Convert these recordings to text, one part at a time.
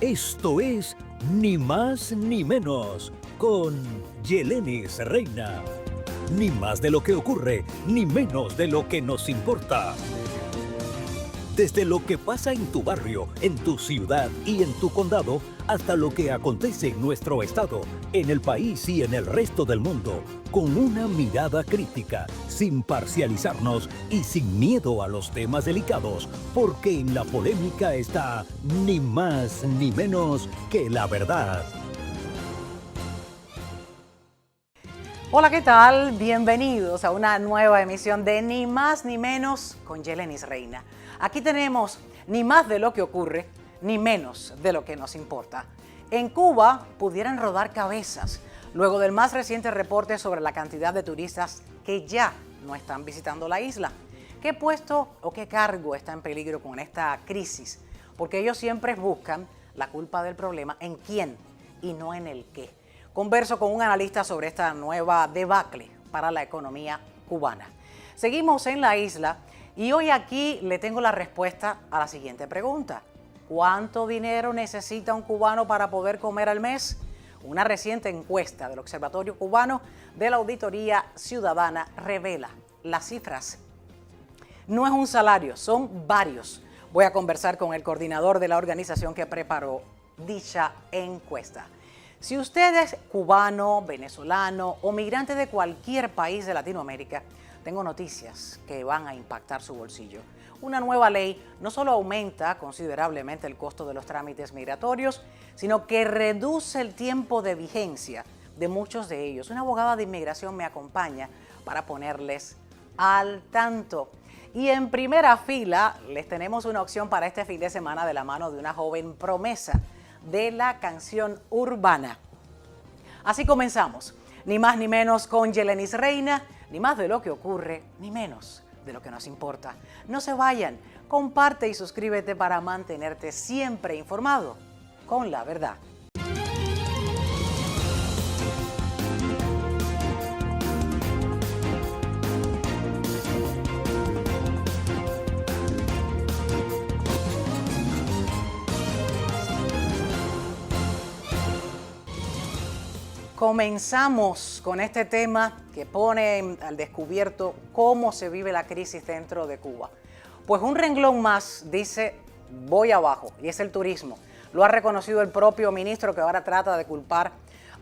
Esto es Ni Más Ni Menos con Yelenis Reina. Ni más de lo que ocurre, ni menos de lo que nos importa. Desde lo que pasa en tu barrio, en tu ciudad y en tu condado, hasta lo que acontece en nuestro estado, en el país y en el resto del mundo, con una mirada crítica, sin parcializarnos y sin miedo a los temas delicados, porque en la polémica está ni más ni menos que la verdad. Hola, ¿qué tal? Bienvenidos a una nueva emisión de Ni Más Ni Menos con Yelenis Reina. Aquí tenemos ni más de lo que ocurre, ni menos de lo que nos importa. En Cuba pudieran rodar cabezas luego del más reciente reporte sobre la cantidad de turistas que ya no están visitando la isla. ¿Qué puesto o qué cargo está en peligro con esta crisis? Porque ellos siempre buscan la culpa del problema en quién y no en el qué. Converso con un analista sobre esta nueva debacle para la economía cubana. Seguimos en la isla y hoy aquí le tengo la respuesta a la siguiente pregunta. ¿Cuánto dinero necesita un cubano para poder comer al mes? Una reciente encuesta del Observatorio Cubano de la Auditoría Ciudadana revela las cifras. No es un salario, son varios. Voy a conversar con el coordinador de la organización que preparó dicha encuesta. Si usted es cubano, venezolano o migrante de cualquier país de Latinoamérica, tengo noticias que van a impactar su bolsillo. Una nueva ley no solo aumenta considerablemente el costo de los trámites migratorios, sino que reduce el tiempo de vigencia de muchos de ellos. Una abogada de inmigración me acompaña para ponerles al tanto. Y en primera fila les tenemos una opción para este fin de semana de la mano de una joven promesa de la canción urbana. Así comenzamos, ni más ni menos con Yelenis Reina, ni más de lo que ocurre, ni menos de lo que nos importa. No se vayan, comparte y suscríbete para mantenerte siempre informado con la verdad. Comenzamos con este tema que pone al descubierto cómo se vive la crisis dentro de Cuba. Pues un renglón más dice voy abajo y es el turismo. Lo ha reconocido el propio ministro que ahora trata de culpar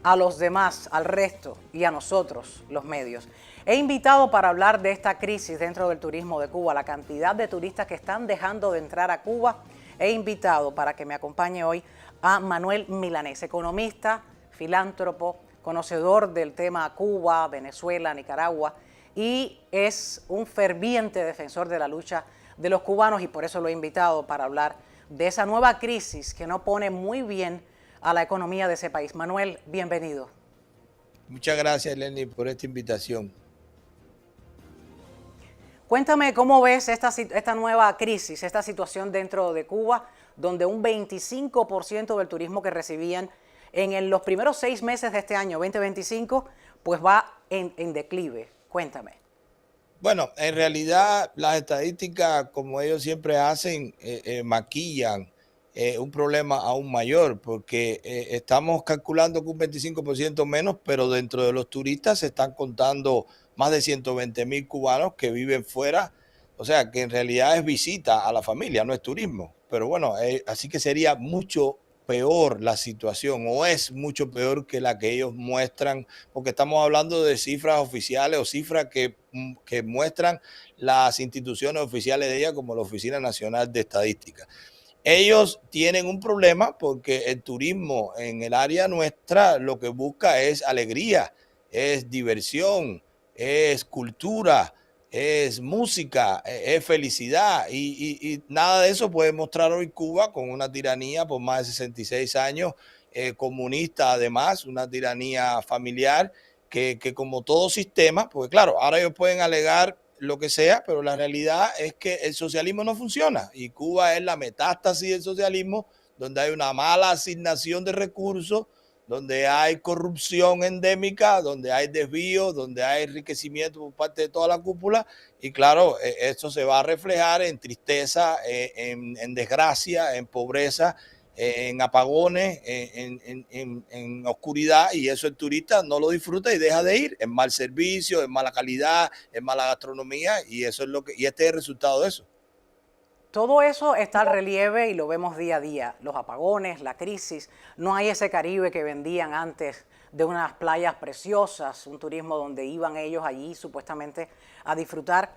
a los demás, al resto y a nosotros, los medios. He invitado para hablar de esta crisis dentro del turismo de Cuba, la cantidad de turistas que están dejando de entrar a Cuba. He invitado para que me acompañe hoy a Manuel Milanés, economista, filántropo, conocedor del tema Cuba, Venezuela, Nicaragua, y es un ferviente defensor de la lucha de los cubanos y por eso lo he invitado para hablar de esa nueva crisis que no pone muy bien a la economía de ese país. Manuel, bienvenido. Muchas gracias, Lenny, por esta invitación. Cuéntame cómo ves esta nueva crisis, esta situación dentro de Cuba, donde un 25% del turismo que recibían en los primeros 6 meses de este año 2025, pues va en declive. Cuéntame. Bueno, en realidad las estadísticas, como ellos siempre hacen, maquillan un problema aún mayor, porque estamos calculando que un 25% menos, pero dentro de los turistas se están contando más de 120,000 cubanos que viven fuera, o sea que en realidad es visita a la familia, no es turismo. Pero bueno, así que sería mucho peor la situación o es mucho peor que la que ellos muestran, porque estamos hablando de cifras oficiales o cifras que muestran las instituciones oficiales de ella como la Oficina Nacional de Estadística. Ellos tienen un problema porque el turismo en el área nuestra lo que busca es alegría, es diversión, es cultura, es música, es felicidad y nada de eso puede mostrar hoy Cuba con una tiranía por más de 66 años, comunista además, una tiranía familiar que como todo sistema, porque claro, ahora ellos pueden alegar lo que sea, pero la realidad es que el socialismo no funciona y Cuba es la metástasis del socialismo, donde hay una mala asignación de recursos, donde hay corrupción endémica, donde hay desvío, donde hay enriquecimiento por parte de toda la cúpula y claro, esto se va a reflejar en tristeza, en desgracia, en pobreza en apagones, en oscuridad, y eso el turista no lo disfruta y deja de ir. Es mal servicio, es mala calidad, es mala gastronomía, y eso es y este es el resultado de eso. Todo eso está al relieve y lo vemos día a día. Los apagones, la crisis, no hay ese Caribe que vendían antes de unas playas preciosas, un turismo donde iban ellos allí supuestamente a disfrutar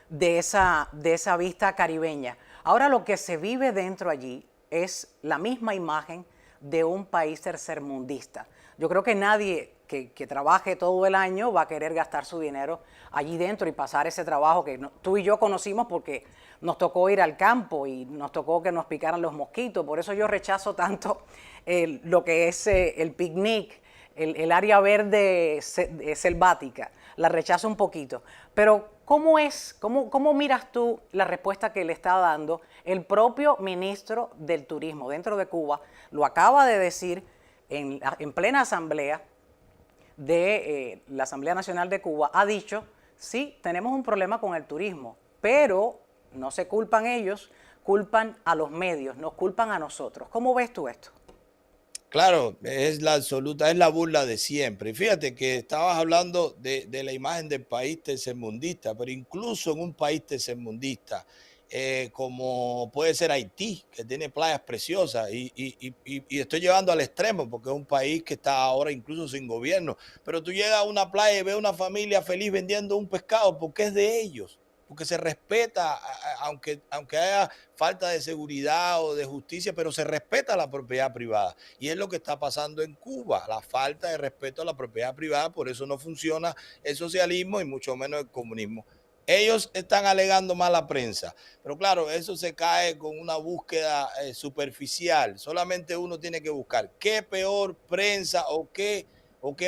de esa vista caribeña. Ahora lo que se vive dentro allí es la misma imagen de un país tercermundista. Yo creo que nadie que trabaje todo el año va a querer gastar su dinero allí dentro y pasar ese trabajo que tú y yo conocimos porque nos tocó ir al campo y nos tocó que nos picaran los mosquitos. Por eso yo rechazo tanto lo que es el picnic, el área verde selvática. La rechazo un poquito. Pero ¿cómo miras tú la respuesta que le está dando el propio ministro del Turismo dentro de Cuba? Lo acaba de decir en plena asamblea de la Asamblea Nacional de Cuba. Ha dicho, sí, tenemos un problema con el turismo, pero no se culpan ellos, culpan a los medios, nos culpan a nosotros. ¿Cómo ves tú esto? Claro, es la absoluta, es la burla de siempre. Y fíjate que estabas hablando de la imagen del país tercermundista, pero incluso en un país tercermundista, como puede ser Haití, que tiene playas preciosas, y estoy llevando al extremo, porque es un país que está ahora incluso sin gobierno, pero tú llegas a una playa y ves una familia feliz vendiendo un pescado, porque es de ellos, porque se respeta, aunque haya falta de seguridad o de justicia, pero se respeta la propiedad privada. Y es lo que está pasando en Cuba, la falta de respeto a la propiedad privada, por eso no funciona el socialismo y mucho menos el comunismo. Ellos están alegando mala prensa, pero claro, eso se cae con una búsqueda superficial. Solamente uno tiene que buscar qué peor prensa o qué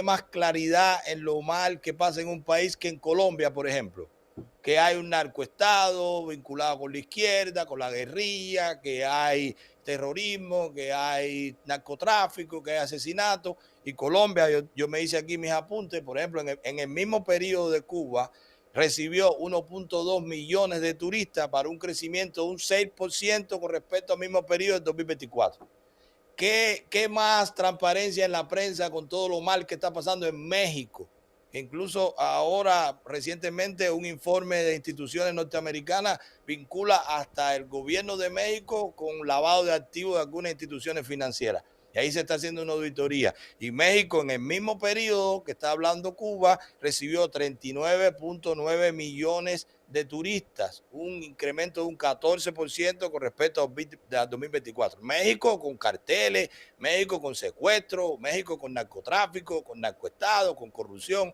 más claridad en lo mal que pasa en un país que en Colombia, por ejemplo, que hay un narcoestado vinculado con la izquierda, con la guerrilla, que hay terrorismo, que hay narcotráfico, que hay asesinato. Y Colombia, yo me hice aquí mis apuntes, por ejemplo, en el mismo periodo de Cuba, recibió 1.2 millones de turistas para un crecimiento de un 6% con respecto al mismo periodo del 2024. ¿Qué más transparencia en la prensa con todo lo mal que está pasando en México? Incluso ahora, recientemente, un informe de instituciones norteamericanas vincula hasta el gobierno de México con lavado de activos de algunas instituciones financieras. Y ahí se está haciendo una auditoría. Y México, en el mismo periodo que está hablando Cuba, recibió 39.9 millones de turistas, un incremento de un 14% con respecto al 2024. México con carteles, México con secuestro, México con narcotráfico, con narcoestado, con corrupción.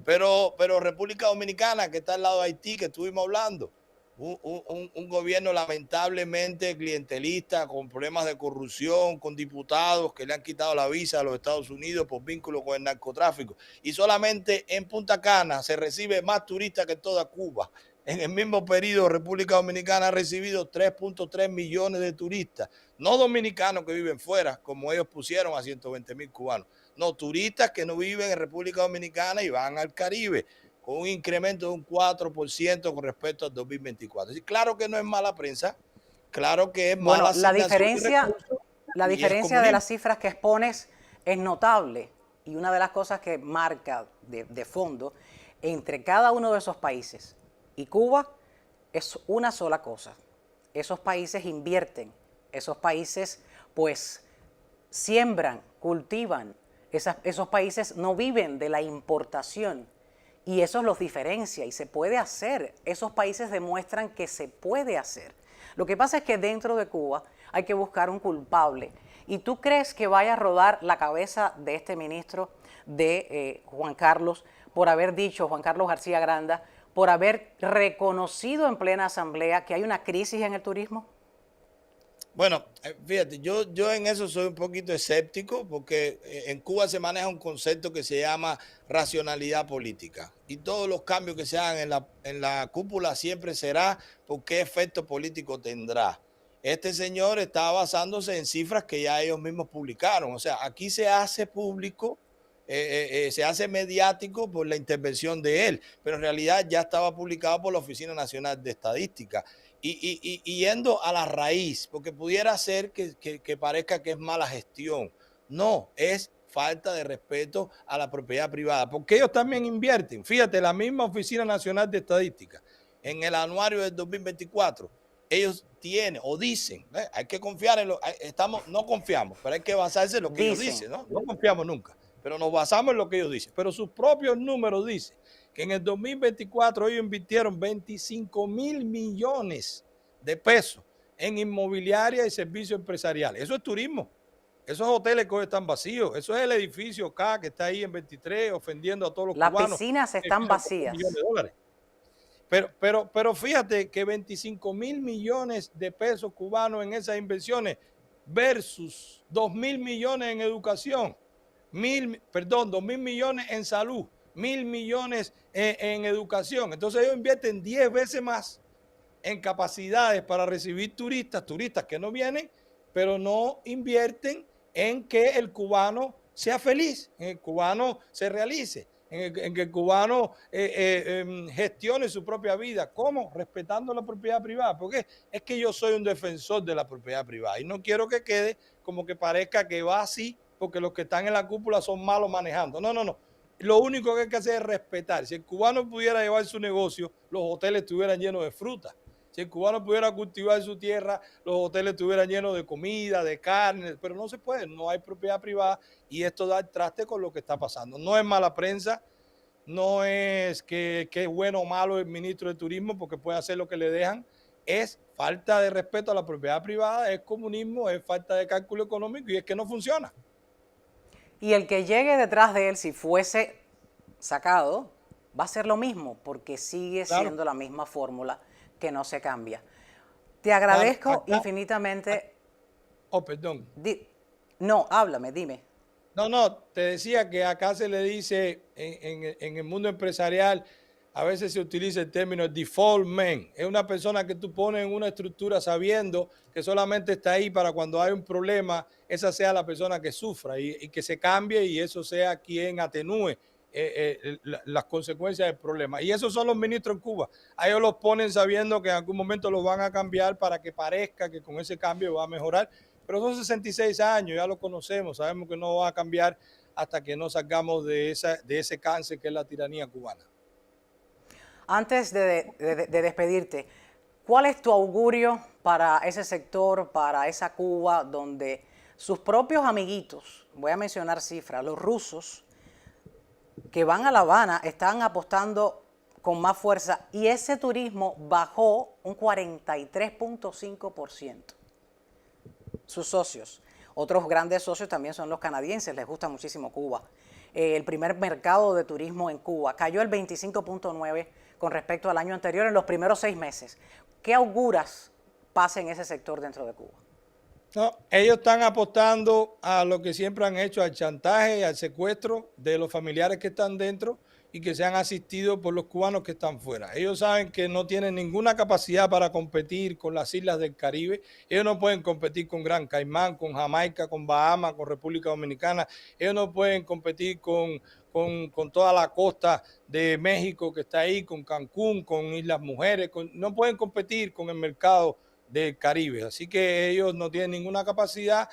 Pero República Dominicana, que está al lado de Haití, que estuvimos hablando, un gobierno lamentablemente clientelista, con problemas de corrupción, con diputados que le han quitado la visa a los Estados Unidos por vínculo con el narcotráfico. Y solamente en Punta Cana se recibe más turistas que en toda Cuba. En el mismo periodo, República Dominicana ha recibido 3.3 millones de turistas, no dominicanos que viven fuera, como ellos pusieron a 120,000 cubanos, no, turistas que no viven en República Dominicana y van al Caribe, con un incremento de un 4% con respecto al 2024. Y claro que no es mala prensa, claro que es mala asignación de recursos. La diferencia de las cifras que expones es notable, y una de las cosas que marca de fondo entre cada uno de esos países y Cuba es una sola cosa. Esos países invierten, esos países pues siembran, cultivan, esos países no viven de la importación y eso los diferencia y se puede hacer. Esos países demuestran que se puede hacer. Lo que pasa es que dentro de Cuba hay que buscar un culpable. ¿Y tú crees que vaya a rodar la cabeza de este ministro de Juan Carlos por haber dicho, Juan Carlos García Granda, por haber reconocido en plena asamblea que hay una crisis en el turismo? Bueno, fíjate, yo en eso soy un poquito escéptico porque en Cuba se maneja un concepto que se llama racionalidad política y todos los cambios que se hagan en la cúpula siempre será por qué efecto político tendrá. Este señor está basándose en cifras que ya ellos mismos publicaron, o sea, aquí se hace público, se hace mediático por la intervención de él, pero en realidad ya estaba publicado por la Oficina Nacional de Estadística. y yendo a la raíz, porque pudiera ser que parezca que es mala gestión. No, es falta de respeto a la propiedad privada, porque ellos también invierten. Fíjate, la misma Oficina Nacional de Estadística, en el anuario del 2024, ellos tienen o dicen, hay que confiar en no confiamos, pero hay que basarse en lo que ellos dicen, ¿no? No confiamos nunca, pero nos basamos en lo que ellos dicen. Pero sus propios números dicen que en el 2024 ellos invirtieron 25,000 millones de pesos en inmobiliaria y servicios empresariales. Eso es turismo. Esos hoteles que hoy están vacíos. Eso es el edificio K que está ahí en 23 ofendiendo a todos los cubanos. Las piscinas están vacías. Pero fíjate que 25,000 millones de pesos cubanos en esas inversiones versus 2,000 millones en educación, 2,000 millones en salud, 1,000 millones en educación. Entonces ellos invierten 10 veces más en capacidades para recibir turistas que no vienen, pero no invierten en que el cubano sea feliz, en que el cubano se realice, en que el cubano gestione su propia vida. ¿Cómo? Respetando la propiedad privada. Porque es que yo soy un defensor de la propiedad privada y no quiero que quede como que parezca que va así porque los que están en la cúpula son malos manejando. No, no, no. Lo único que hay que hacer es respetar. Si el cubano pudiera llevar su negocio, los hoteles estuvieran llenos de fruta. Si el cubano pudiera cultivar su tierra, los hoteles estuvieran llenos de comida, de carne, pero no se puede, no hay propiedad privada y esto da el traste con lo que está pasando. No es mala prensa, no es que es bueno o malo el ministro de Turismo porque puede hacer lo que le dejan, es falta de respeto a la propiedad privada, es comunismo, es falta de cálculo económico y es que no funciona. Y el que llegue detrás de él, si fuese sacado, va a ser lo mismo porque sigue siendo la misma fórmula que no se cambia. Te agradezco infinitamente. Perdón. No, háblame, dime. No, te decía que acá se le dice en el mundo empresarial, a veces se utiliza el término default man. Es una persona que tú pones en una estructura sabiendo que solamente está ahí para cuando hay un problema, esa sea la persona que sufra y que se cambie y eso sea quien atenúe las consecuencias del problema. Y esos son los ministros en Cuba. A ellos los ponen sabiendo que en algún momento los van a cambiar para que parezca que con ese cambio va a mejorar. Pero son 66 años, ya lo conocemos, sabemos que no va a cambiar hasta que no salgamos de ese cáncer que es la tiranía cubana. Antes de despedirte, ¿cuál es tu augurio para ese sector, para esa Cuba donde sus propios amiguitos, voy a mencionar cifras, los rusos, que van a La Habana, están apostando con más fuerza y ese turismo bajó un 43.5%. Sus socios, otros grandes socios también son los canadienses, les gusta muchísimo Cuba. El primer mercado de turismo en Cuba cayó el 25.9% con respecto al año anterior en los primeros 6 meses. ¿Qué auguras pasa en ese sector dentro de Cuba? No, ellos están apostando a lo que siempre han hecho, al chantaje, al secuestro de los familiares que están dentro y que sean asistidos por los cubanos que están fuera. Ellos saben que no tienen ninguna capacidad para competir con las islas del Caribe. Ellos no pueden competir con Gran Caimán, con Jamaica, con Bahamas, con República Dominicana. Ellos no pueden competir con toda la costa de México que está ahí, con Cancún, con Islas Mujeres. No pueden competir con el mercado del Caribe, así que ellos no tienen ninguna capacidad.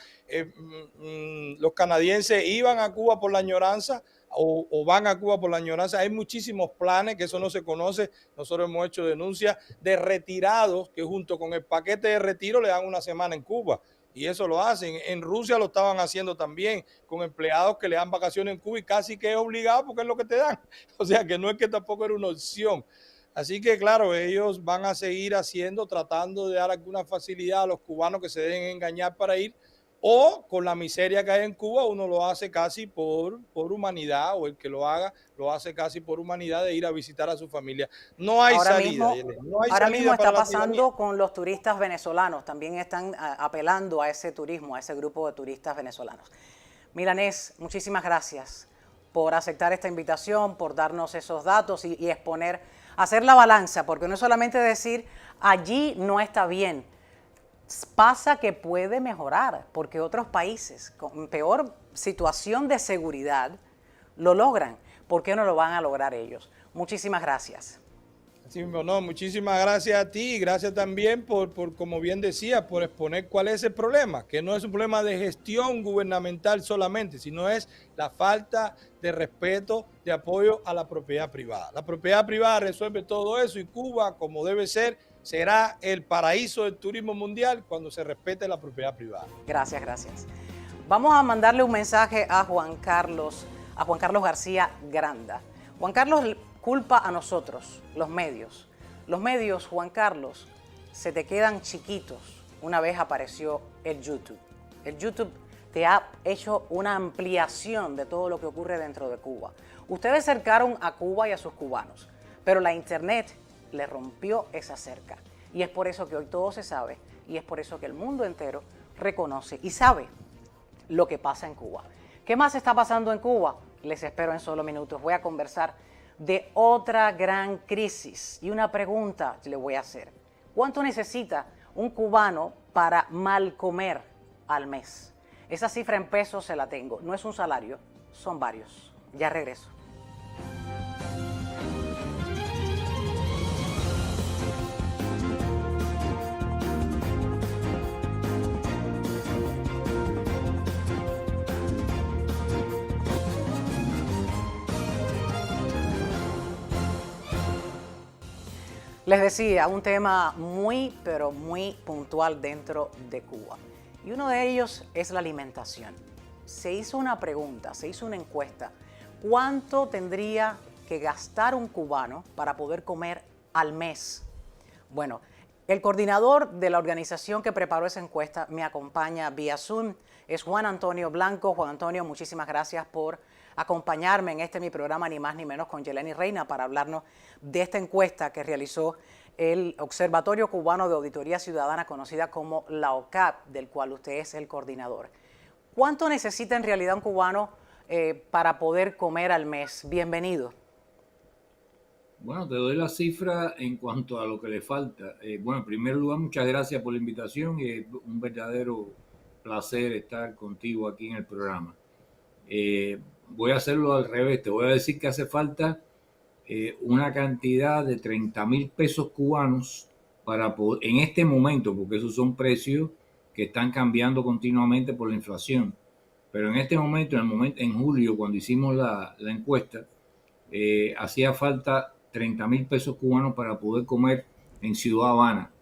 Los canadienses iban a Cuba por la añoranza o van a Cuba por la añoranza. Hay muchísimos planes, que eso no se conoce. Nosotros hemos hecho denuncias de retirados que junto con el paquete de retiro le dan una semana en Cuba y eso lo hacen. En Rusia lo estaban haciendo también con empleados que le dan vacaciones en Cuba y casi que es obligado porque es lo que te dan. O sea que no es que tampoco era una opción. Así que, claro, ellos van a seguir tratando de dar alguna facilidad a los cubanos que se dejen engañar para ir, o con la miseria que hay en Cuba, uno lo hace casi por humanidad, o el que lo haga, lo hace casi por humanidad de ir a visitar a su familia. No hay salida. Ahora mismo está pasando con los turistas venezolanos, también están apelando a ese turismo, a ese grupo de turistas venezolanos. Milanés, muchísimas gracias por aceptar esta invitación, por darnos esos datos y exponer, hacer la balanza, porque no es solamente decir allí no está bien, pasa que puede mejorar, porque otros países con peor situación de seguridad lo logran. ¿Por qué no lo van a lograr ellos? Muchísimas gracias. Sí, no, muchísimas gracias a ti y gracias también por, como bien decía, por exponer cuál es el problema, que no es un problema de gestión gubernamental solamente, sino es la falta de respeto, de apoyo a la propiedad privada. La propiedad privada resuelve todo eso y Cuba, como debe ser, será el paraíso del turismo mundial cuando se respete la propiedad privada. Gracias, gracias. Vamos a mandarle un mensaje a Juan Carlos García Granda. Juan Carlos culpa a nosotros, los medios. Los medios, Juan Carlos, se te quedan chiquitos una vez apareció el YouTube. El YouTube te ha hecho una ampliación de todo lo que ocurre dentro de Cuba. Ustedes cercaron a Cuba y a sus cubanos, pero la Internet le rompió esa cerca. Y es por eso que hoy todo se sabe y es por eso que el mundo entero reconoce y sabe lo que pasa en Cuba. ¿Qué más está pasando en Cuba? Les espero en solo minutos. Voy a conversar de otra gran crisis y una pregunta le voy a hacer. ¿Cuánto necesita un cubano para mal comer al mes? Esa cifra en pesos se la tengo. No es un salario, son varios. Ya regreso. Les decía, un tema muy, pero muy puntual dentro de Cuba. Y uno de ellos es la alimentación. Se hizo una pregunta, se hizo una encuesta. ¿Cuánto tendría que gastar un cubano para poder comer al mes? Bueno, el coordinador de la organización que preparó esa encuesta me acompaña vía Zoom. Es Juan Antonio Blanco. Juan Antonio, muchísimas gracias por acompañarme en mi programa Ni Más Ni Menos con Yeleni Reina para hablarnos de esta encuesta que realizó el Observatorio Cubano de Auditoría Ciudadana, conocida como la OCAP, del cual usted es el coordinador. ¿Cuánto necesita en realidad un cubano para poder comer al mes? Bienvenido. Bueno, te doy la cifra en cuanto a lo que le falta. Bueno, en primer lugar, muchas gracias por la invitación y es un verdadero placer estar contigo aquí en el programa. Voy a hacerlo al revés. Te voy a decir que hace falta una cantidad de 30,000 pesos cubanos para poder, en este momento, porque esos son precios que están cambiando continuamente por la inflación. Pero en este momento, en julio, cuando hicimos la encuesta, hacía falta 30,000 pesos cubanos para poder comer en Ciudad Habana.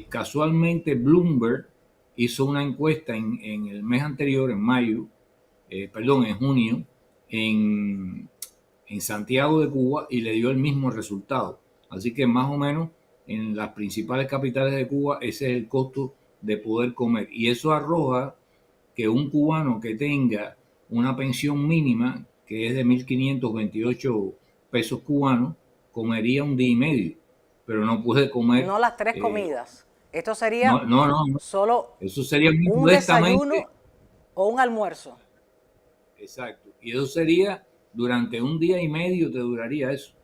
Casualmente, Bloomberg hizo una encuesta en el mes anterior, en junio, en Santiago de Cuba y le dio el mismo resultado. Así que más o menos en las principales capitales de Cuba ese es el costo de poder comer. Y eso arroja que un cubano que tenga una pensión mínima, que es de 1.528 pesos cubanos, comería un día y medio, pero no puede comer... No las 3 comidas. Esto sería no. solo eso sería un desayuno o un almuerzo. Exacto. Y eso sería durante un día y medio te duraría eso.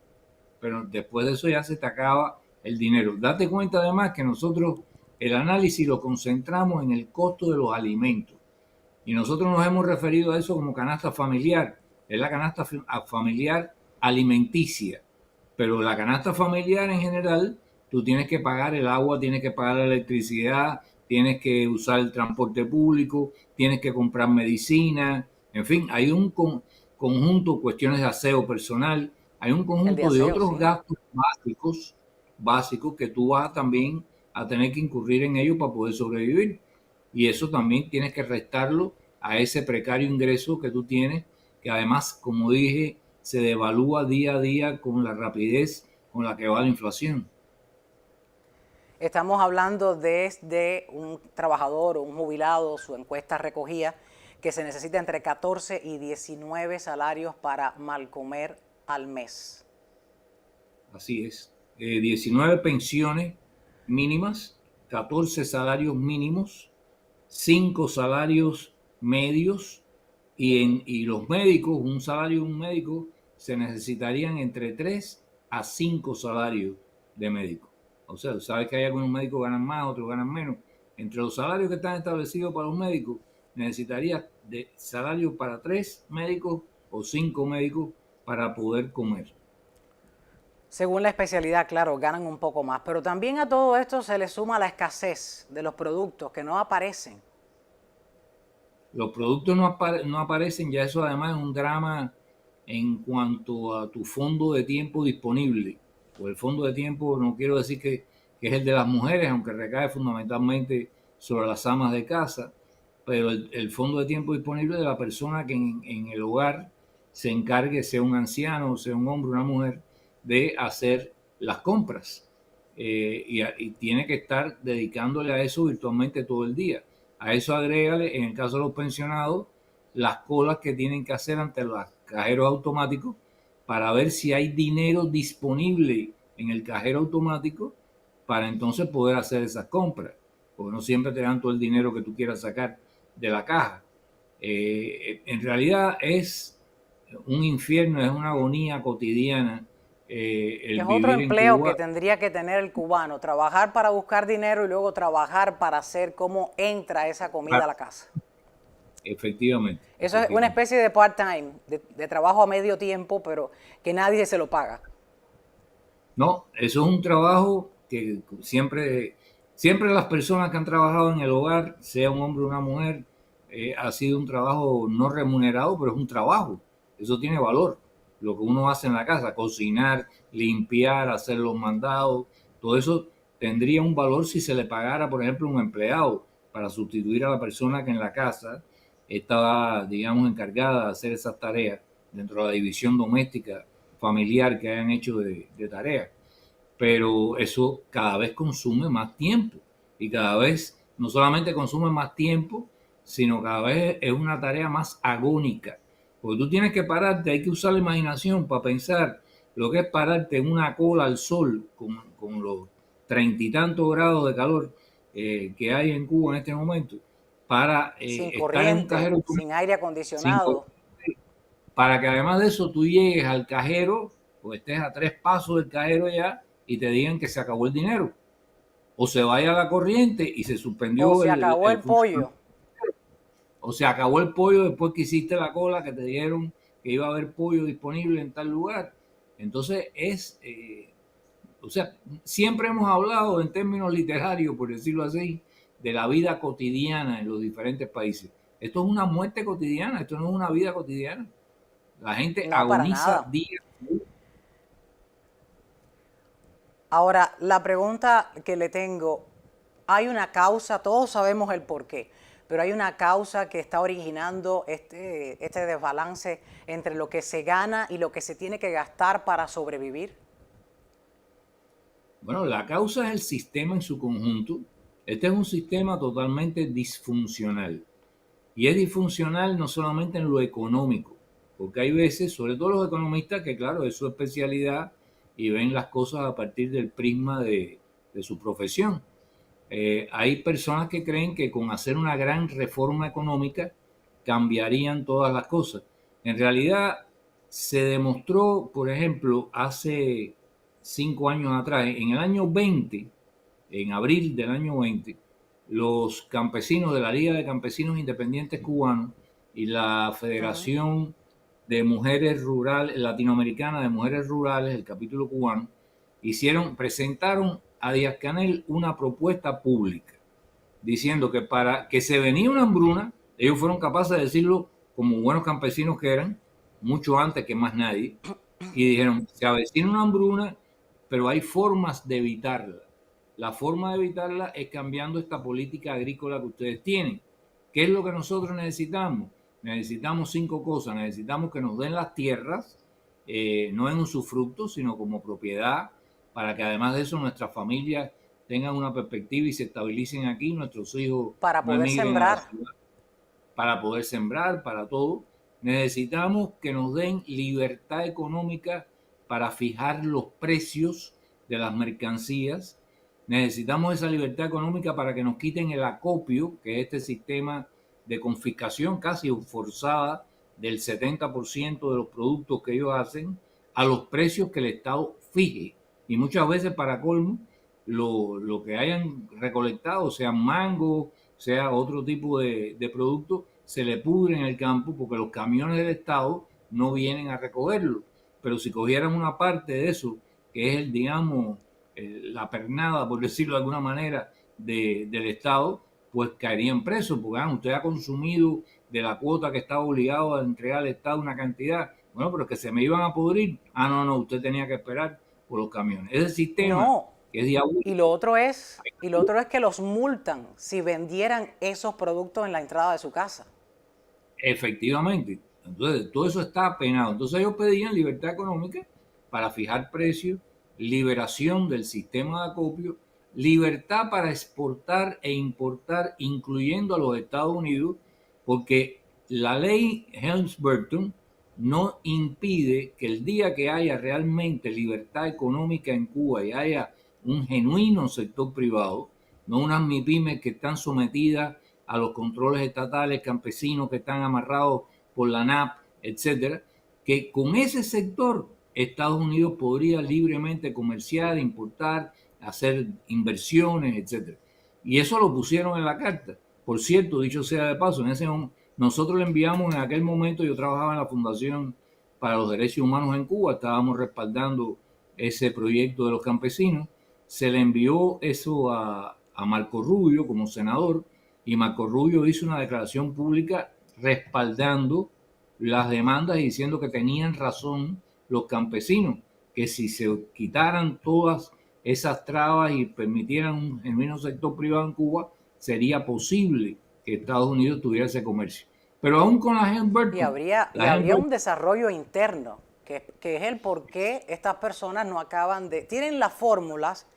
Pero después de eso ya se te acaba el dinero. Date cuenta además que nosotros el análisis lo concentramos en el costo de los alimentos. Y nosotros nos hemos referido a eso como canasta familiar. Es la canasta familiar alimenticia. Pero la canasta familiar en general, tú tienes que pagar el agua, tienes que pagar la electricidad, tienes que usar el transporte público, tienes que comprar medicina. En fin, hay un conjunto, cuestiones de aseo personal, hay un conjunto de otros gastos básicos que tú vas también a tener que incurrir en ellos para poder sobrevivir. Y eso también tienes que restarlo a ese precario ingreso que tú tienes, que además, como dije, se devalúa día a día con la rapidez con la que va la inflación. Estamos hablando desde un trabajador o un jubilado, su encuesta recogía que se necesita entre 14 y 19 salarios para mal comer al mes. Así es. 19 pensiones mínimas, 14 salarios mínimos, 5 salarios medios y los médicos, un salario de un médico, se necesitarían entre 3 a 5 salarios de médico. O sea, sabes que hay algunos médicos que ganan más, otros ganan menos. Entre los salarios que están establecidos para los médicos, necesitaría de salario para 3 médicos o 5 médicos para poder comer. Según la especialidad, claro, ganan un poco más, pero también a todo esto se le suma la escasez de los productos que no aparecen. Los productos no aparecen, ya eso además es un drama en cuanto a tu fondo de tiempo disponible. O el fondo de tiempo, no quiero decir que es el de las mujeres, aunque recae fundamentalmente sobre las amas de casa, pero el fondo de tiempo disponible de la persona que en el hogar se encargue, sea un anciano, sea un hombre, una mujer, de hacer las compras. Y tiene que estar dedicándole a eso virtualmente todo el día. A eso agrégale, en el caso de los pensionados, las colas que tienen que hacer ante los cajeros automáticos para ver si hay dinero disponible en el cajero automático para entonces poder hacer esas compras. Porque no siempre te dan todo el dinero que tú quieras sacar de la caja. En realidad es un infierno, es una agonía cotidiana el Es otro vivir en empleo que Cuba. tendría que tener el cubano, trabajar para buscar dinero y luego trabajar para hacer cómo entra esa comida a la casa. Efectivamente. Eso es una especie de part-time, de trabajo a medio tiempo, pero que nadie se lo paga. No, eso es un trabajo que siempre las personas que han trabajado en el hogar, sea un hombre o una mujer, ha sido un trabajo no remunerado, pero es un trabajo. Eso tiene valor. Lo que uno hace en la casa, cocinar, limpiar, hacer los mandados, todo eso tendría un valor si se le pagara, por ejemplo, un empleado para sustituir a la persona que en la casa estaba, digamos, encargada de hacer esas tareas dentro de la división doméstica familiar que hayan hecho de tareas. Pero eso cada vez consume más tiempo y cada vez no solamente consume más tiempo, sino cada vez es una tarea más agónica. Porque tú tienes que pararte, hay que usar la imaginación para pensar lo que es pararte en una cola al sol con los 30 y tantos grados de calor que hay en Cuba en este momento para Sin estar en un corriente, cajero sin aire sin acondicionado. para que además de eso tú llegues al cajero o estés a 3 pasos del cajero ya y te digan que se acabó el dinero o se vaya la corriente y se O suspendió se acabó el pollo. o se acabó el pollo después que hiciste la cola, que te dijeron que iba a haber pollo disponible en tal lugar. Entonces o sea, siempre hemos hablado en términos literarios, por decirlo así, de la vida cotidiana en los diferentes países. Esto es una muerte cotidiana, esto no es una vida cotidiana. La gente No, para agoniza nada. día a día. Ahora, la pregunta que le tengo, hay una causa, todos sabemos el por qué, pero hay una causa que está originando este desbalance entre lo que se gana y lo que se tiene que gastar para sobrevivir. Bueno, la causa es el sistema en su conjunto. Este es un sistema totalmente disfuncional. Y es disfuncional no solamente en lo económico, porque hay veces, sobre todo los economistas, que claro, es su especialidad y ven las cosas a partir del prisma de su profesión. Hay personas que creen que con hacer una gran reforma económica cambiarían todas las cosas. En realidad se demostró, por ejemplo, hace 5 años atrás, en el año 20, en abril del año 20, los campesinos de la Liga de Campesinos Independientes Cubanos y la Federación de Mujeres Rurales, Latinoamericana de Mujeres Rurales, el capítulo cubano, presentaron a Díaz-Canel una propuesta pública diciendo que para que se venía una hambruna, ellos fueron capaces de decirlo como buenos campesinos que eran, mucho antes que más nadie, y dijeron, se avecina una hambruna, pero hay formas de evitarla. La forma de evitarla es cambiando esta política agrícola que ustedes tienen. ¿Qué es lo que nosotros necesitamos? Necesitamos 5 cosas. Necesitamos que nos den las tierras, no en usufructo, sino como propiedad, para que además de eso nuestras familias tengan una perspectiva y se estabilicen aquí, nuestros hijos Para no poder emigren a la sembrar. ciudad, para poder sembrar, para todo. Necesitamos que nos den libertad económica para fijar los precios de las mercancías. Necesitamos esa libertad económica para que nos quiten el acopio, que es este sistema de confiscación casi forzada del 70% de los productos que ellos hacen a los precios que el Estado fije. Y muchas veces, para colmo, lo que hayan recolectado, sea mango, sea otro tipo de producto, se le pudre en el campo porque los camiones del Estado no vienen a recogerlo. Pero si cogieran una parte de eso que es el, digamos, la pernada, por decirlo de alguna manera, del Estado, pues caerían presos, porque usted ha consumido de la cuota que estaba obligado a entregar al Estado una cantidad, bueno, pero que se me iban a pudrir, no, usted tenía que esperar por los camiones. Ese sistema No. que es diabólico. Y lo otro es que los multan si vendieran esos productos en la entrada de su casa. Efectivamente. Entonces, todo eso está penado. Entonces, ellos pedían libertad económica para fijar precios, liberación del sistema de acopio, libertad para exportar e importar, incluyendo a los Estados Unidos, porque la ley Helms-Burton no impide que el día que haya realmente libertad económica en Cuba y haya un genuino sector privado, no unas MIPYMES que están sometidas a los controles estatales, campesinos que están amarrados por la NAP, etcétera, que con ese sector Estados Unidos podría libremente comerciar, importar, hacer inversiones, etcétera. Y eso lo pusieron en la carta. Por cierto, dicho sea de paso, nosotros le enviamos en aquel momento, yo trabajaba en la Fundación para los Derechos Humanos en Cuba, estábamos respaldando ese proyecto de los campesinos, se le envió eso a Marco Rubio como senador, y Marco Rubio hizo una declaración pública respaldando las demandas y diciendo que tenían razón los campesinos, que si se quitaran todas esas trabas y permitieran un genuino sector privado en Cuba, sería posible que Estados Unidos tuviera ese comercio. Pero aún con la Helms-Burton... Y habría un desarrollo interno, que es el por qué estas personas no acaban de... Tienen las fórmulas,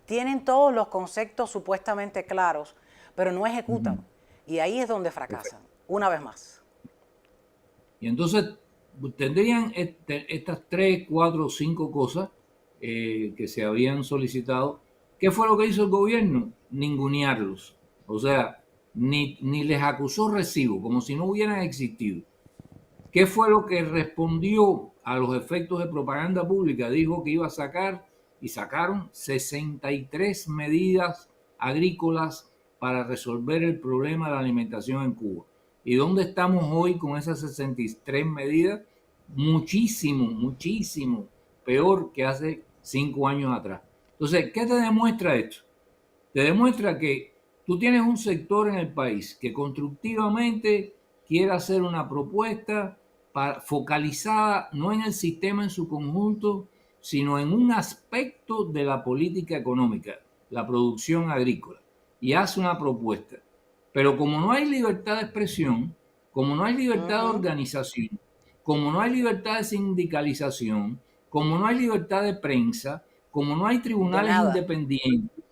tienen todos los conceptos supuestamente claros, pero no ejecutan. Y ahí es donde fracasan, una vez más. Y entonces tendrían estas 3, 4, 5 cosas que se habían solicitado. ¿Qué fue lo que hizo el gobierno? Ningunearlos. O sea, ni les acusó recibo, como si no hubieran existido. ¿Qué fue lo que respondió a los efectos de propaganda pública? Dijo que iba a sacar, y sacaron 63 medidas agrícolas para resolver el problema de la alimentación en Cuba. ¿Y dónde estamos hoy con esas 63 medidas? Muchísimo, muchísimo peor que hace 5 años atrás. Entonces, ¿qué te demuestra esto? Te demuestra que tú tienes un sector en el país que constructivamente quiere hacer una propuesta focalizada no en el sistema en su conjunto, sino en un aspecto de la política económica, la producción agrícola, y hace una propuesta. Pero como no hay libertad de expresión, como no hay libertad de organización, como no hay libertad de sindicalización, como no hay libertad de prensa, como no hay tribunales independientes,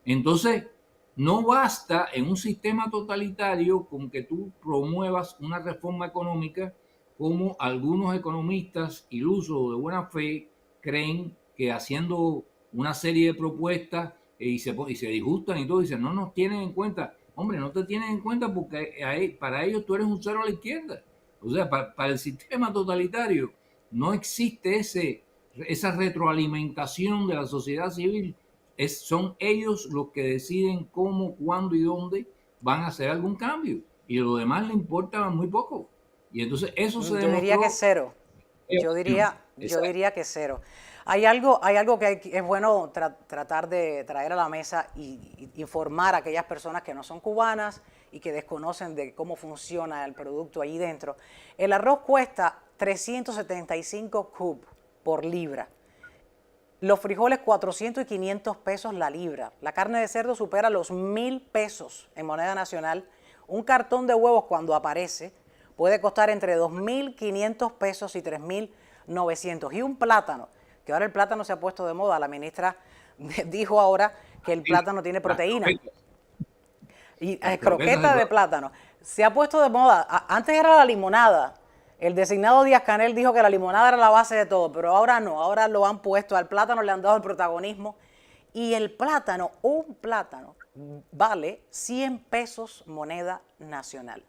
entonces no basta en un sistema totalitario con que tú promuevas una reforma económica como algunos economistas ilusos de buena fe creen que haciendo una serie de propuestas y se disgustan y todo, dicen, no nos tienen en cuenta. Hombre, no te tienen en cuenta porque para ellos tú eres un cero a la izquierda. O sea, para el sistema totalitario no existe esa retroalimentación de la sociedad civil. Son ellos los que deciden cómo, cuándo y dónde van a hacer algún cambio. Y lo demás le importa muy poco. Y entonces eso se demostró. Yo diría que cero. Yo diría que cero. Hay algo que es bueno tratar de traer a la mesa y informar a aquellas personas que no son cubanas y que desconocen de cómo funciona el producto ahí dentro. El arroz cuesta 375 cub por libra. Los frijoles 400 y 500 pesos la libra. La carne de cerdo supera los 1.000 pesos en moneda nacional. Un cartón de huevos cuando aparece puede costar entre 2.500 pesos y 3.900. Y un plátano, que ahora el plátano se ha puesto de moda. La ministra dijo ahora que el plátano tiene proteína. Y croqueta de plátano. Se ha puesto de moda. Antes era la limonada. El designado Díaz-Canel dijo que la limonada era la base de todo, pero ahora no. Ahora lo han puesto al plátano, le han dado el protagonismo. Y el plátano, un plátano, vale 100 pesos moneda nacional.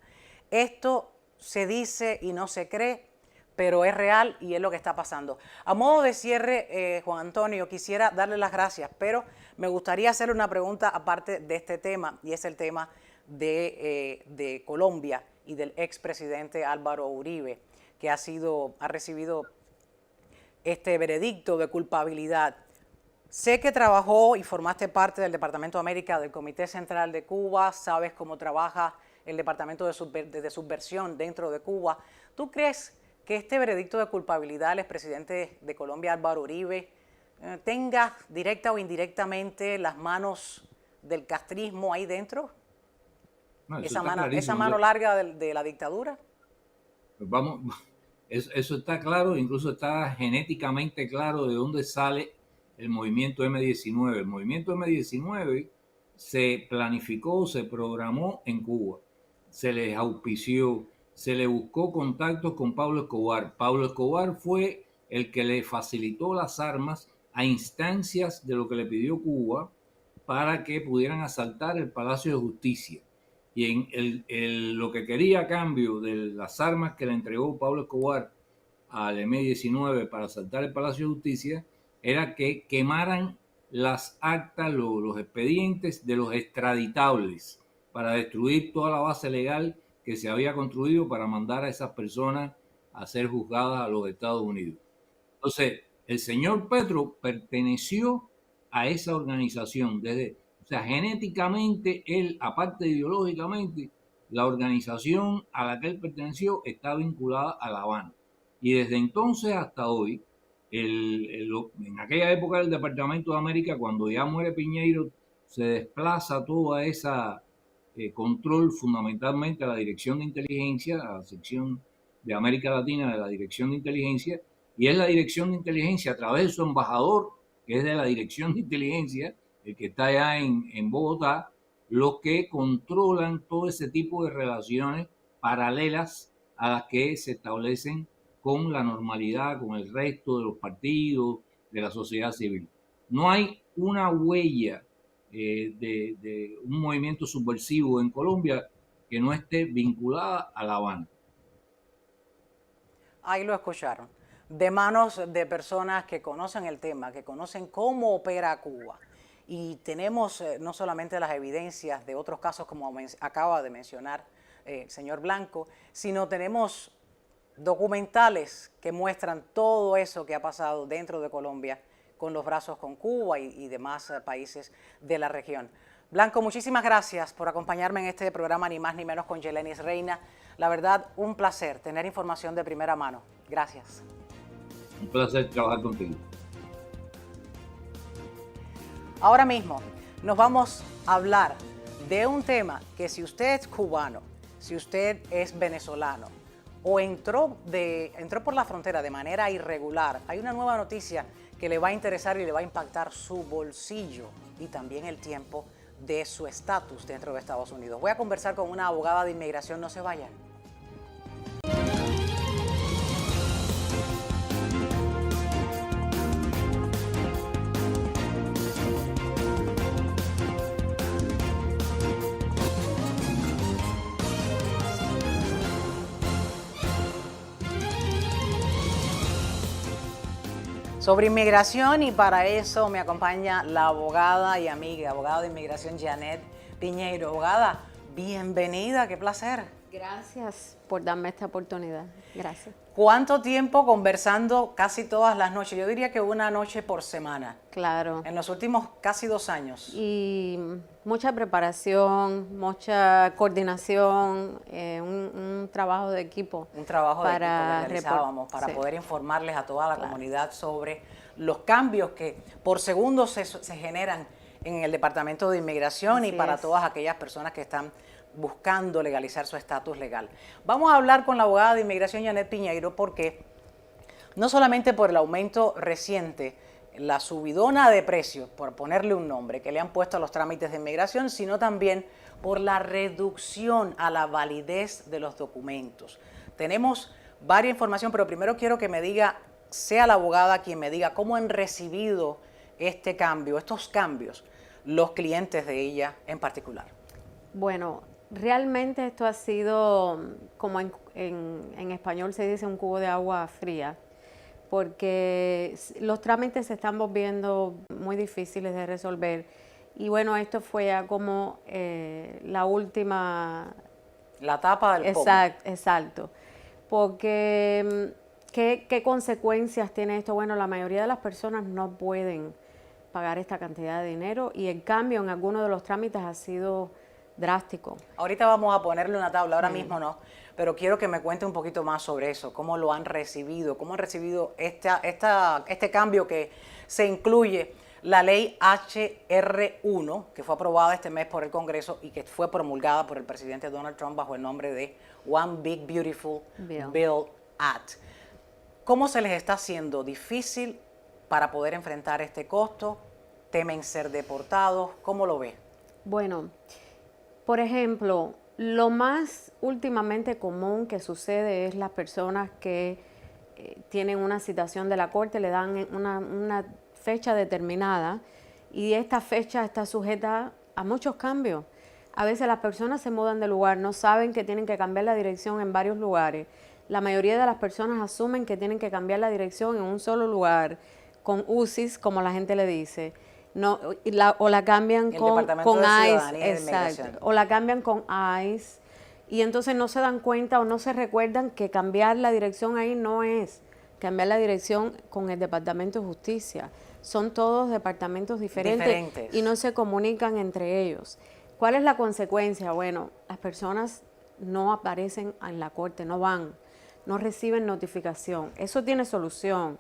Esto se dice y no se cree, pero es real y es lo que está pasando. A modo de cierre, Juan Antonio, quisiera darle las gracias, pero me gustaría hacerle una pregunta aparte de este tema, y es el tema de Colombia y del expresidente Álvaro Uribe, que ha recibido este veredicto de culpabilidad. Sé que trabajó y formaste parte del Departamento de América del Comité Central de Cuba, sabes cómo trabaja el Departamento de Subversión dentro de Cuba. ¿Tú crees que este veredicto de culpabilidad del expresidente de Colombia, Álvaro Uribe, tenga directa o indirectamente las manos del castrismo ahí dentro? No, eso Esa está mano clarísimo. larga de la dictadura. Vamos, eso está claro, incluso está genéticamente claro de dónde sale el movimiento M-19. El movimiento M-19 se planificó, se programó en Cuba, se les auspició, se le buscó contactos con Pablo Escobar. Pablo Escobar fue el que le facilitó las armas a instancias de lo que le pidió Cuba para que pudieran asaltar el Palacio de Justicia. Y lo que quería a cambio de las armas que le entregó Pablo Escobar al M-19 para asaltar el Palacio de Justicia era que quemaran las actas, los expedientes de los extraditables para destruir toda la base legal que se había construido para mandar a esas personas a ser juzgadas a los Estados Unidos. Entonces, el señor Petro perteneció a esa organización o sea, genéticamente él, aparte de ideológicamente, la organización a la que él perteneció está vinculada a La Habana. Y desde entonces hasta hoy, en aquella época del Departamento de América, cuando ya muere Piñeiro, se desplaza toda esa control fundamentalmente a la Dirección de Inteligencia, a la sección de América Latina de la Dirección de Inteligencia, y es la Dirección de Inteligencia a través de su embajador, que es de la Dirección de Inteligencia, el que está allá en Bogotá, los que controlan todo ese tipo de relaciones paralelas a las que se establecen con la normalidad, con el resto de los partidos, de la sociedad civil. No hay una huella de un movimiento subversivo en Colombia que no esté vinculada a La Habana. Ahí lo escucharon. De manos de personas que conocen el tema, que conocen cómo opera Cuba. Y tenemos no solamente las evidencias de otros casos, como acaba de mencionar el señor Blanco, sino tenemos documentales que muestran todo eso que ha pasado dentro de Colombia con los brazos con Cuba y demás países de la región. Blanco, muchísimas gracias por acompañarme en este programa, ni más ni menos con Yelenis Reina. La verdad, un placer tener información de primera mano. Gracias. Un placer trabajar contigo. Ahora mismo nos vamos a hablar de un tema que si usted es cubano, si usted es venezolano o entró por la frontera de manera irregular, hay una nueva noticia que le va a interesar y le va a impactar su bolsillo y también el tiempo de su estatus dentro de Estados Unidos. Voy a conversar con una abogada de inmigración, no se vayan. Sobre inmigración, y para eso me acompaña la abogada y amiga, abogada de inmigración Janet Piñeiro. Abogada, bienvenida, qué placer. Gracias por darme esta oportunidad. Gracias. ¿Cuánto tiempo conversando casi todas las noches? Yo diría que una noche por semana. Claro. En los últimos casi 2 años. Y mucha preparación, mucha coordinación, un trabajo de equipo. Un trabajo de equipo que realizábamos para sí. poder informarles a toda la comunidad sobre los cambios que por segundo se generan en el Departamento de Inmigración. Así y para todas aquellas personas que están buscando legalizar su estatus legal. Vamos a hablar con la abogada de inmigración Janet Piñeiro porque no solamente por el aumento reciente, la subidona de precios, por ponerle un nombre, que le han puesto a los trámites de inmigración, sino también por la reducción a la validez de los documentos. Tenemos varias información, pero primero quiero que me diga, sea la abogada quien me diga cómo han recibido este cambio, estos cambios, los clientes de ella en particular. Bueno, realmente esto ha sido, como en español se dice, un cubo de agua fría, porque los trámites se están volviendo muy difíciles de resolver. Y bueno, esto fue ya como la última... La tapa del pomo. Exacto, porque ¿Qué consecuencias tiene esto? Bueno, la mayoría de las personas no pueden pagar esta cantidad de dinero y el cambio en algunos de los trámites ha sido drástico. Ahorita vamos a ponerle una tabla, ahora mismo no, pero quiero que me cuente un poquito más sobre eso, cómo lo han recibido, cómo han recibido este cambio que se incluye la ley HR1, que fue aprobada este mes por el Congreso y que fue promulgada por el presidente Donald Trump bajo el nombre de One Big Beautiful Bill Act. ¿Cómo se les está haciendo difícil para poder enfrentar este costo? ¿Temen ser deportados? ¿Cómo lo ve? Bueno, por ejemplo, lo más últimamente común que sucede es las personas que tienen una citación de la corte, le dan una fecha determinada y esta fecha está sujeta a muchos cambios. A veces las personas se mudan de lugar, no saben que tienen que cambiar la dirección en varios lugares. La mayoría de las personas asumen que tienen que cambiar la dirección en un solo lugar, con UCIS, como la gente le dice. No, o la cambian con ICE, exacto, o la cambian con ICE, y entonces no se dan cuenta o no se recuerdan que cambiar la dirección ahí no es cambiar la dirección con el Departamento de Justicia. Son todos departamentos diferentes y no se comunican entre ellos. ¿Cuál es la consecuencia? Bueno, las personas no aparecen en la corte, no van, no reciben notificación. Eso tiene solución.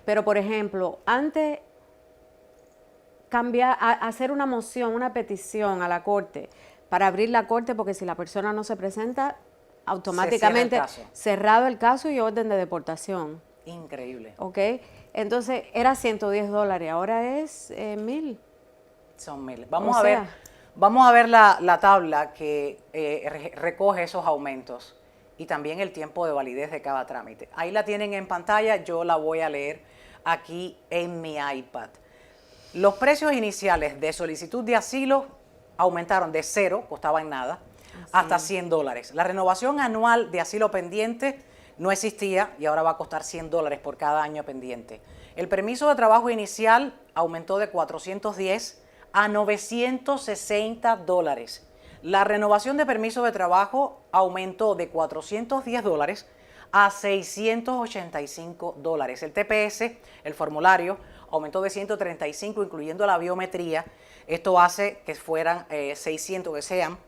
Pero, por ejemplo, antes hacer una moción, una petición a la corte para abrir la corte, porque si la persona no se presenta, automáticamente cerrado el caso y orden de deportación. Increíble. ¿Ok? Entonces, era $110, ahora es 1,000. Son 1,000. Vamos a ver la tabla que recoge esos aumentos y también el tiempo de validez de cada trámite. Ahí la tienen en pantalla, yo la voy a leer aquí en mi iPad. Los precios iniciales de solicitud de asilo aumentaron de 0, costaba en nada, hasta $100. La renovación anual de asilo pendiente no existía y ahora va a costar $100 por cada año pendiente. El permiso de trabajo inicial aumentó de 410 a $960. La renovación de permiso de trabajo aumentó de $410 a $685. El TPS, el formulario, aumentó de 135, incluyendo la biometría. Esto hace que fueran que sean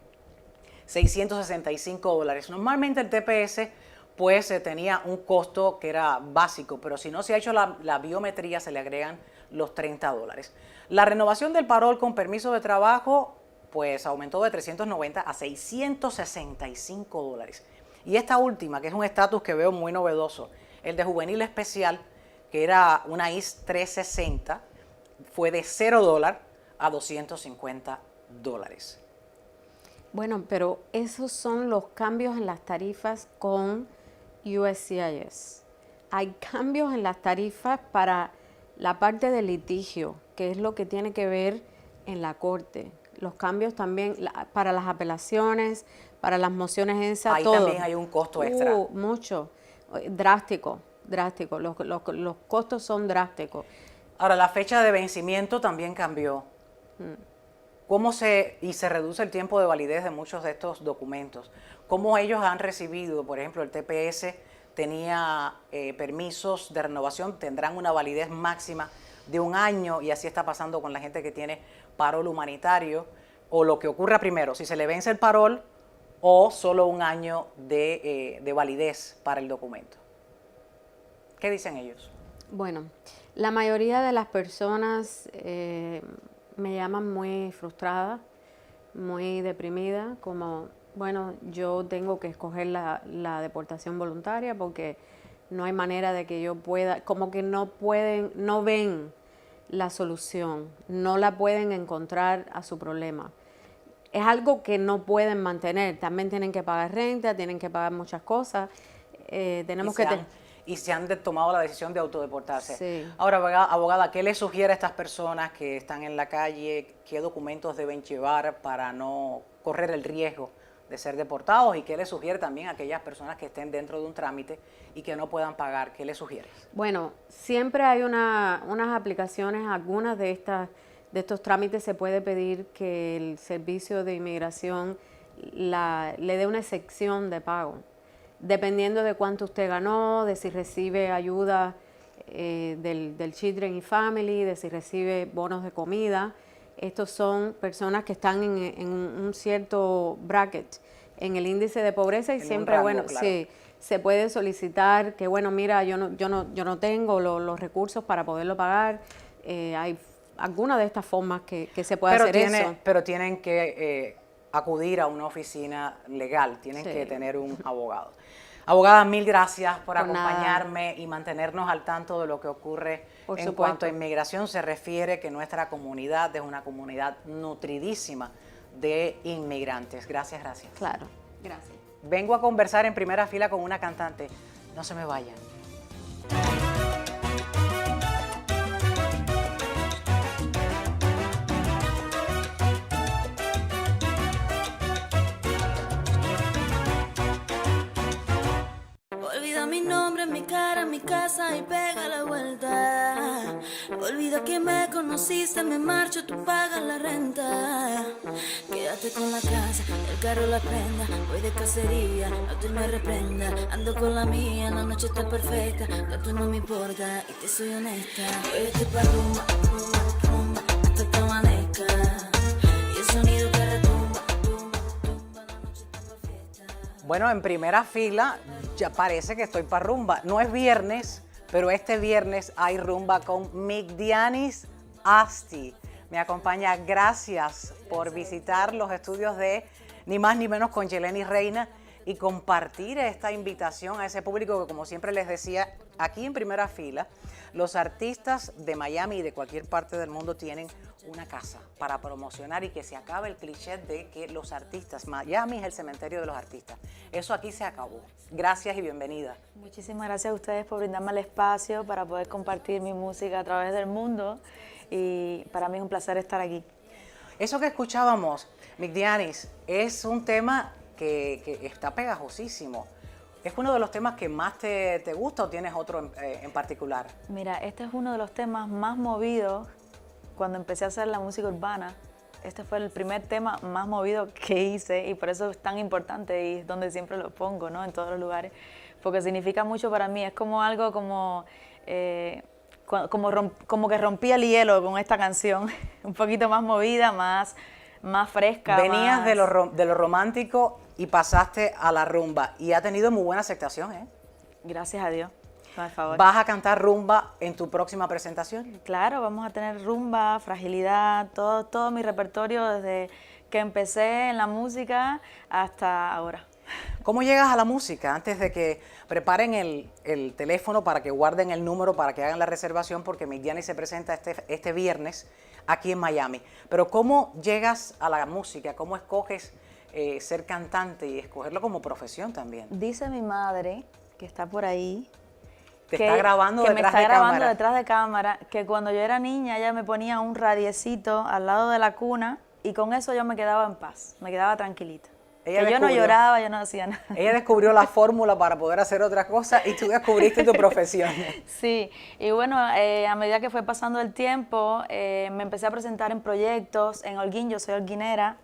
$665. Normalmente el TPS pues tenía un costo que era básico, pero si no se ha hecho la biometría se le agregan los $30. La renovación del parol con permiso de trabajo pues aumentó de 390 a $665. Y esta última, que es un estatus que veo muy novedoso, el de juvenil especial, que era una IS 360, fue de $0 a $250. Bueno, pero esos son los cambios en las tarifas con USCIS. Hay cambios en las tarifas para la parte del litigio, que es lo que tiene que ver en la corte. Los cambios también para las apelaciones, para las mociones ENSA, ahí todo. También hay un costo extra. Mucho, drástico. Los costos son drásticos. Ahora, la fecha de vencimiento también cambió. ¿Cómo se reduce el tiempo de validez de muchos de estos documentos? ¿Cómo ellos han recibido, por ejemplo, el TPS tenía permisos de renovación, tendrán una validez máxima de 1 año y así está pasando con la gente que tiene parol humanitario, o lo que ocurra primero, si se le vence el parol o solo 1 año de validez para el documento? ¿Qué dicen ellos? Bueno, la mayoría de las personas me llaman muy frustrada, muy deprimida, como, bueno, yo tengo que escoger la deportación voluntaria porque no hay manera de que yo pueda, como que no ven la solución, no la pueden encontrar a su problema. Es algo que no pueden mantener, también tienen que pagar renta, tienen que pagar muchas cosas, y se han tomado la decisión de autodeportarse. Sí. Ahora, abogada, ¿qué le sugiere a estas personas que están en la calle? ¿Qué documentos deben llevar para no correr el riesgo de ser deportados? ¿Y qué le sugiere también a aquellas personas que estén dentro de un trámite y que no puedan pagar? ¿Qué le sugiere? Bueno, siempre hay unas aplicaciones, algunas de estos trámites se puede pedir que el servicio de inmigración le dé una excepción de pago. dependiendo de cuánto usted ganó, de si recibe ayuda del Children y Family, de si recibe bonos de comida. Estos son personas que están en un cierto bracket en el índice de pobreza y En un siempre, rango, bueno, claro. sí, se puede solicitar que, bueno, mira, yo no tengo los recursos para poderlo pagar. Hay alguna de estas formas que se puede hacer eso. Pero tienen que acudir a una oficina legal, tienen Sí. que tener un abogado. Abogada, mil gracias por Por nada. acompañarme y mantenernos al tanto de lo que ocurre Por en supuesto. cuanto a inmigración se refiere, que nuestra comunidad es una comunidad nutridísima de inmigrantes. Gracias, gracias. Claro, gracias. Vengo a conversar en primera fila con una cantante. No se me vayan. Olvida mi nombre, mi cara, mi casa y pega la vuelta. Olvida que me conociste, me marcho, tú pagas la renta. Quédate con la casa, el carro, la prenda. Voy de cacería, no te me reprenda. Ando con la mía, la noche está perfecta. Ya tú no me importa y te soy honesta. Hoy estoy pa' rumba, rumba, rumba, hasta que amanezca. Y el sonido que retumba, tumba, tumba, la noche está perfecta. Bueno, en primera fila ya parece que estoy para rumba. No es viernes, pero este viernes hay rumba con Migdianis Asti. Me acompaña. Gracias por visitar los estudios de Ni Más Ni Menos con Yelenis Reina y compartir esta invitación a ese público que, como siempre les decía, aquí en primera fila, los artistas de Miami y de cualquier parte del mundo tienen una casa para promocionar y que se acabe el cliché de que los artistas, Miami es el cementerio de los artistas. Eso aquí se acabó. Gracias y bienvenida. Muchísimas gracias a ustedes por brindarme el espacio para poder compartir mi música a través del mundo y para mí es un placer estar aquí. Eso que escuchábamos, Migdianis, es un tema que está pegajosísimo. ¿Es uno de los temas que más te gusta o tienes otro en particular? Mira, este es uno de los temas más movidos cuando empecé a hacer la música urbana. Este fue el primer tema más movido que hice y por eso es tan importante y es donde siempre lo pongo, ¿no? En todos los lugares, porque significa mucho para mí. Es como algo como que rompí el hielo con esta canción, un poquito más movida, más fresca. Venías más... de lo romántico y pasaste a la rumba y ha tenido muy buena aceptación, ¿eh? Gracias a Dios, por favor. ¿Vas a cantar rumba en tu próxima presentación? Claro, vamos a tener rumba, fragilidad, todo mi repertorio desde que empecé en la música hasta ahora. ¿Cómo llegas a la música? Antes de que preparen el teléfono para que guarden el número, para que hagan la reservación, porque Migdianis se presenta este viernes aquí en Miami. Pero ¿cómo llegas a la música? ¿Cómo escoges ser cantante y escogerlo como profesión también? Dice mi madre, que está por ahí, Te está grabando que me detrás está de grabando cámara. detrás de cámara, que cuando yo era niña ella me ponía un radiecito al lado de la cuna y con eso yo me quedaba en paz, me quedaba tranquilita. Ella Que yo no descubrió. lloraba, yo no hacía nada. Ella descubrió la fórmula para poder hacer otras cosas y tú descubriste tu profesión. Sí, y bueno, a medida que fue pasando el tiempo, me empecé a presentar en proyectos, en Holguín, yo soy holguinera.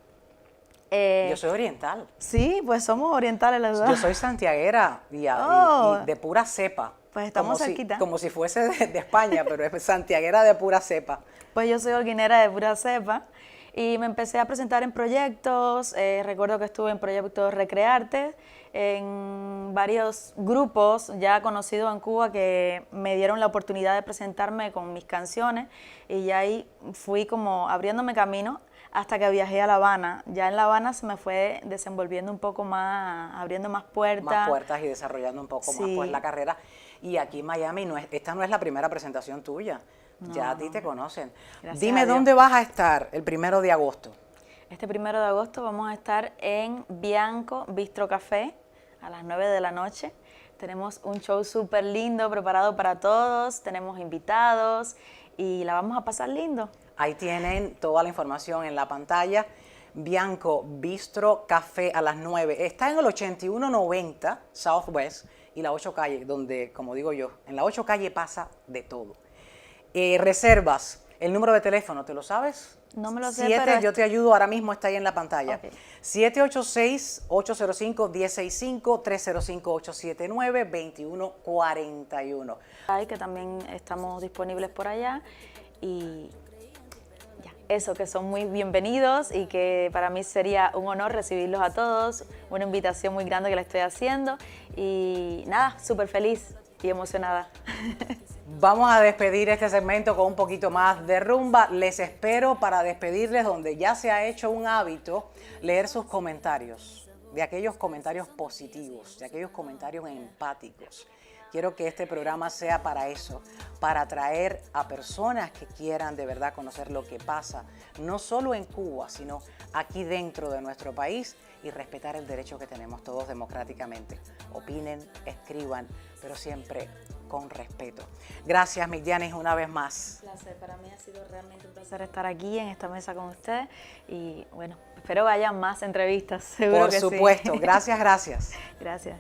Yo soy oriental. Sí, pues somos orientales, la verdad. Yo soy santiaguera y Oh. de pura cepa. Pues estamos como cerquita. Como si fuese de España, pero es santiaguera de pura cepa. Pues yo soy holguinera de pura cepa y me empecé a presentar en proyectos. Recuerdo que estuve en proyectos Recrearte, en varios grupos ya conocidos en Cuba que me dieron la oportunidad de presentarme con mis canciones y ya ahí fui como abriéndome camino hasta que viajé a La Habana. Ya en La Habana se me fue desenvolviendo un poco más, abriendo más puertas. Más puertas y desarrollando un poco más Sí. pues, la carrera. Y aquí en Miami, esta no es la primera presentación tuya. Ya a ti te conocen. Gracias Dime a Dios. dónde vas a estar el 1 de agosto. Este 1 de agosto vamos a estar en Bianco Bistro Café a las 9 de la noche. Tenemos un show súper lindo preparado para todos, tenemos invitados y la vamos a pasar lindo. Ahí tienen toda la información en la pantalla. Bianco Bistro Café a las 9. Está en el 8190 Southwest y la 8 calle, donde, como digo yo, en la 8 calle pasa de todo. Reservas, el número de teléfono, ¿te lo sabes? No me lo sé, pero yo te ayudo, ahora mismo está ahí en la pantalla. Ok. 786-805-1065, 305-879-2141. hay que también estamos disponibles por allá y ya, eso, que son muy bienvenidos y que para mí sería un honor recibirlos a todos, una invitación muy grande que le estoy haciendo y nada, súper feliz y emocionada. Vamos a despedir este segmento con un poquito más de rumba. Les espero para despedirles donde ya se ha hecho un hábito leer sus comentarios, de aquellos comentarios positivos, de aquellos comentarios empáticos. Quiero que este programa sea para eso, para atraer a personas que quieran de verdad conocer lo que pasa, no solo en Cuba, sino aquí dentro de nuestro país y respetar el derecho que tenemos todos democráticamente. Opinen, escriban, pero siempre con respeto. Gracias, Migdianis, una vez más. Un placer, para mí ha sido realmente un placer estar aquí en esta mesa con usted y bueno, espero vayan más entrevistas, seguro Por que supuesto, sí. gracias, gracias. Gracias.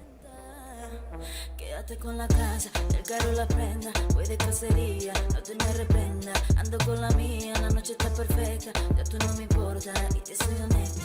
Quédate con la casa, el carro, la prenda. Voy de cacería, no te me reprenda. Ando con la mía, la noche está perfecta. Ya tú no me importa y te soy honesta.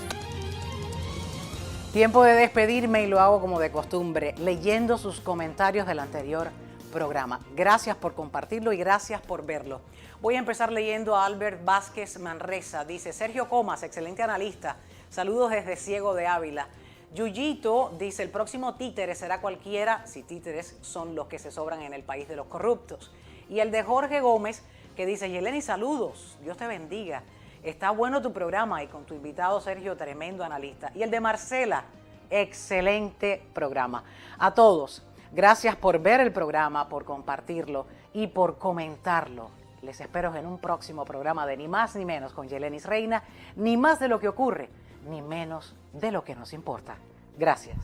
Tiempo de despedirme y lo hago como de costumbre, leyendo sus comentarios del anterior programa. Gracias por compartirlo y gracias por verlo. Voy a empezar leyendo a Albert Vázquez Manresa. Dice, Sergio Comas, excelente analista. Saludos desde Ciego de Ávila. Yuyito dice, el próximo títere será cualquiera si títeres son los que se sobran en el país de los corruptos. Y el de Jorge Gómez, que dice, Yeleni, saludos, Dios te bendiga. Está bueno tu programa y con tu invitado Sergio, tremendo analista. Y el de Marcela, excelente programa. A todos, gracias por ver el programa, por compartirlo y por comentarlo. Les espero en un próximo programa de Ni Más Ni Menos con Yelenis Reina, ni más de lo que ocurre, ni menos de lo que nos importa. Gracias.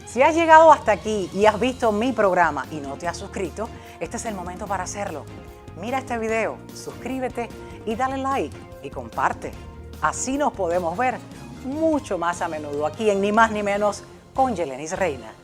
Si has llegado hasta aquí y has visto mi programa y no te has suscrito, este es el momento para hacerlo. Mira este video, suscríbete y dale like y comparte. Así nos podemos ver mucho más a menudo aquí en Ni Más Ni Menos con Yelenis Reina.